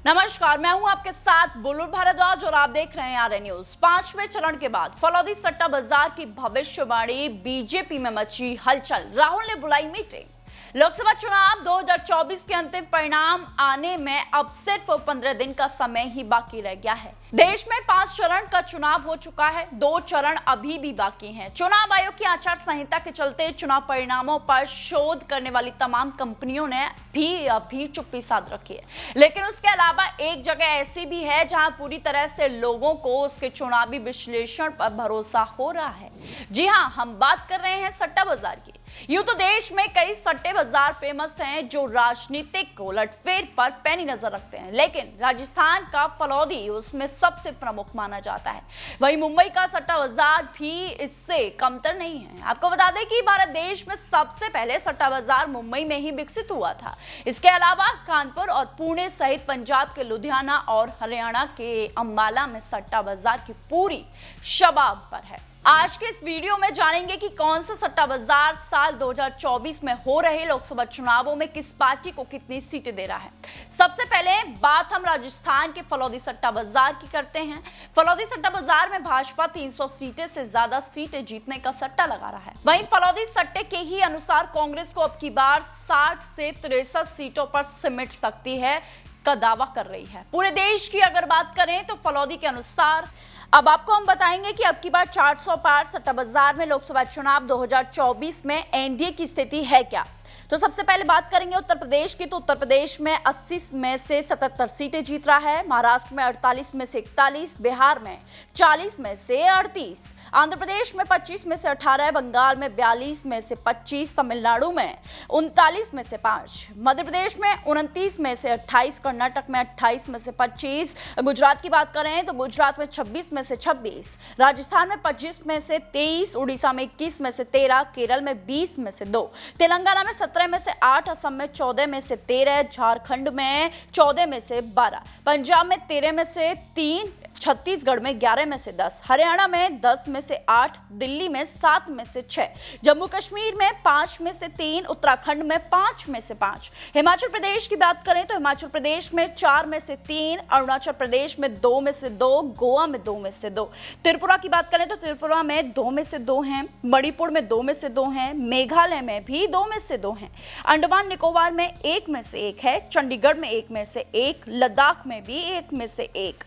नमस्कार, मैं हूं आपके साथ बुलबुल भारद्वाज और आप देख रहे हैं आरएन न्यूज। 5वें चरण के बाद फलौदी सट्टा बाजार की भविष्यवाणी, बीजेपी में मची हलचल, राहुल ने बुलाई मीटिंग। लोकसभा चुनाव 2024 के अंतिम परिणाम आने में अब सिर्फ 15 दिन का समय ही बाकी रह गया है। देश में 5 चरण का चुनाव हो चुका है, 2 चरण अभी भी बाकी हैं। चुनाव आयोग की आचार संहिता के चलते चुनाव परिणामों पर शोध करने वाली तमाम कंपनियों ने भी चुप्पी साध रखी है। लेकिन उसके अलावा एक जगह ऐसी भी है जहां पूरी तरह से लोगों को उसके चुनावी विश्लेषण पर भरोसा हो रहा है। जी हां, हम बात कर रहे हैं सट्टा बाजार की। यूं तो देश में कई सट्टे बाजार फेमस हैं जो राजनीतिक उलटफेर पर पैनी नजर रखते हैं, लेकिन राजस्थान का फलौदी उसमें सबसे प्रमुख माना जाता है। वहीं मुंबई का सट्टा बाजार भी इससे कमतर नहीं है। आपको बता दें कि भारत देश में सबसे पहले सट्टा बाजार मुंबई में ही विकसित हुआ था। इसके अलावा कानपुर और पुणे सहित पंजाब के लुधियाना और हरियाणा के अंबाला में सट्टा बाजार की पूरी शबाब पर है। आज के इस वीडियो में जानेंगे कि कौन सा सट्टा बाजार साल 2024 में हो रहे लोकसभा चुनावों में किस पार्टी को कितनी सीटें दे रहा है। सबसे पहले बात हम राजस्थान के फलौदी सट्टा बाजार की करते हैं। फलौदी सट्टा बाजार में भाजपा 300 सीटें से ज्यादा सीटें जीतने का सट्टा लगा रहा है। वहीं फलौदी सट्टे के ही अनुसार कांग्रेस को अब की बार 60 से 63 सीटों पर सिमट सकती है का दावा कर रही है। पूरे देश की अगर बात करें तो फलौदी के अनुसार अब आपको हम बताएंगे कि अब की बार 400 पार सट्टा बाजार में लोकसभा चुनाव 2024 में एनडीए की स्थिति है क्या। तो सबसे पहले बात करेंगे उत्तर प्रदेश की। तो उत्तर प्रदेश में 80 में से 77 सीटें जीत रहा है, महाराष्ट्र में 48 में से 41, बिहार में 40 में से 38, आंध्र प्रदेश में 25 में से 18, बंगाल में 42 में से 25, तमिलनाडु में 39 में से 5, मध्य प्रदेश में 29 में से 28, कर्नाटक में 28 में से 25, गुजरात की बात करें तो गुजरात में 26 में से 26, राजस्थान में 25 में से 23, उड़ीसा में 21 में से 13, केरल में 20 में से 2, तेलंगाना में 17 में से 8, असम में 14 में से 13, झारखंड में 14 में से 12, पंजाब में 13 में से 3, छत्तीसगढ़ में 11 में से 10, हरियाणा में 10 में से 8, दिल्ली में 7 में से 6, जम्मू कश्मीर में 5 में से 3, उत्तराखंड में 5 में से 5, हिमाचल प्रदेश की बात करें तो हिमाचल प्रदेश में 4 में से 3, अरुणाचल प्रदेश में 2 में से 2, गोवा में 2 में से 2, त्रिपुरा की बात करें तो त्रिपुरा में 2 में से 2 हैं, मणिपुर में 2 में से 2 हैं, मेघालय में भी 2 में से 2 हैं, अंडमान निकोबार में 1 में से 1 है, चंडीगढ़ में 1 में से 1, लद्दाख में भी 1 में से 1,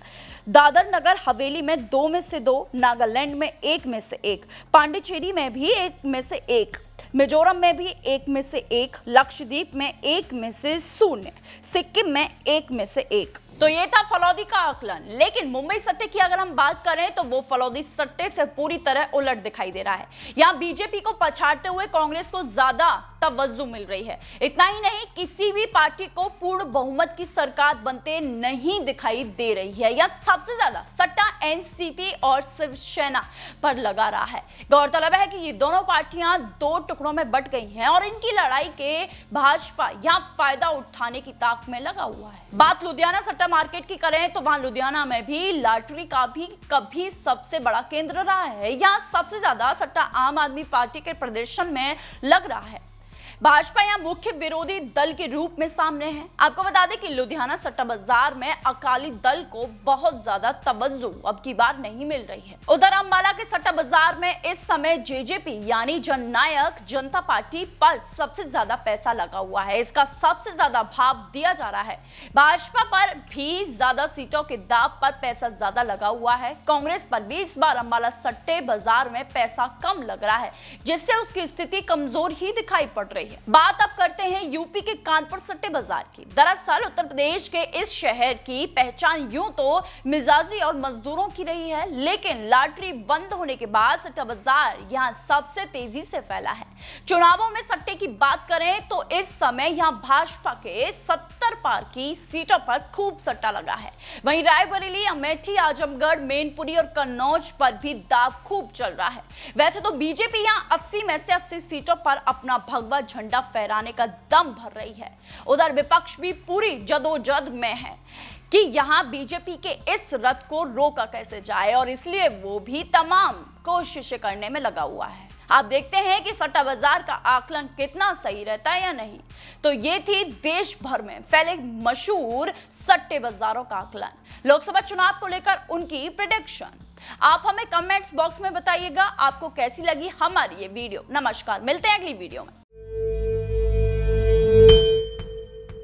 दादर नगर हवेली में 2 में से 2, नागालैंड में 1 में से 1, पांडिचेरी में भी 1 में से 1, मिजोरम में भी 1 में से 1, लक्षद्वीप में 1 में से 0, सिक्किम में 1 में से 1। तो ये था फलौदी का आकलन। लेकिन मुंबई सट्टे की अगर हम बात करें तो वो फलौदी सट्टे से पूरी तरह उलट दिखाई दे रहा है। यहाँ बीजेपी को पछाड़ते हुए कांग्रेस को ज्यादा तवज्जो मिल रही है। इतना ही नहीं, किसी भी पार्टी को पूर्ण बहुमत की सरकार बनते नहीं दिखाई दे रही है। यह सबसे ज्यादा सट्टा एनसीपी और शिवसेना पर लगा रहा है। गौरतलब है कि ये दोनों पार्टियां 2 टुकड़ों में बट गई हैं और इनकी लड़ाई के भाजपा यहाँ फायदा उठाने की ताक में लगा हुआ है। बात लुधियाना सट्टा मार्केट की करें तो वहां लुधियाना में भी लॉटरी का भी कभी सबसे बड़ा केंद्र रहा है। यहाँ सबसे ज्यादा सट्टा आम आदमी पार्टी के प्रदर्शन में लग रहा है। भाजपा यहाँ मुख्य विरोधी दल के रूप में सामने है। आपको बता दें कि लुधियाना सट्टा बाजार में अकाली दल को बहुत ज्यादा तवज्जो अब की बार नहीं मिल रही है। उधर अंबाला के सट्टा बाजार में इस समय जेजेपी यानी जननायक जनता पार्टी पर सबसे ज्यादा पैसा लगा हुआ है। इसका सबसे ज्यादा भाव दिया जा रहा है। भाजपा पर भी ज्यादा सीटों के दाव पर पैसा ज्यादा लगा हुआ है। कांग्रेस पर भी इस बार अंबाला सट्टे बाजार में पैसा कम लग रहा है, जिससे उसकी स्थिति कमजोर ही दिखाई पड़ रही है। बात अब करते हैं यूपी के कानपुर सट्टे बाजार की। दरअसल उत्तर प्रदेश के इस शहर की पहचान यूं तो मिजाजी और मजदूरों की रही है, लेकिन लॉटरी बंद होने के बाद सट्टा बाजार यहां सबसे तेजी से फैला है। चुनावों में सट्टे की बात करें तो इस समय यहां भाजपा के 70 पार की सीटों पर खूब सट्टा लगा है। वहीं रायबरेली, अमेठी, आजमगढ़, मैनपुरी और कन्नौज पर भी दाव खूब चल रहा है। वैसे तो बीजेपी यहां 80 में से 80 सीटों पर अपना भगवा झंडा फहराने का दम भर रही है। उधर विपक्ष भी पूरी जदोजहद में है कि यहां बीजेपी के इस रथ को रोका कैसे जाए, और इसलिए वो भी तमाम कोशिशें करने में लगा हुआ है। आप देखते हैं कि सट्टा बाजार का आकलन कितना सही रहता है या नहीं। तो ये थी देश भर में फैले मशहूर सट्टे बाजारों का आकलन, लोकसभा चुनाव को लेकर उनकी प्रेडिक्शन। आप हमें कमेंट्स बॉक्स में बताइएगा आपको कैसी लगी हमारी ये वीडियो। नमस्कार, मिलते हैं अगली वीडियो में।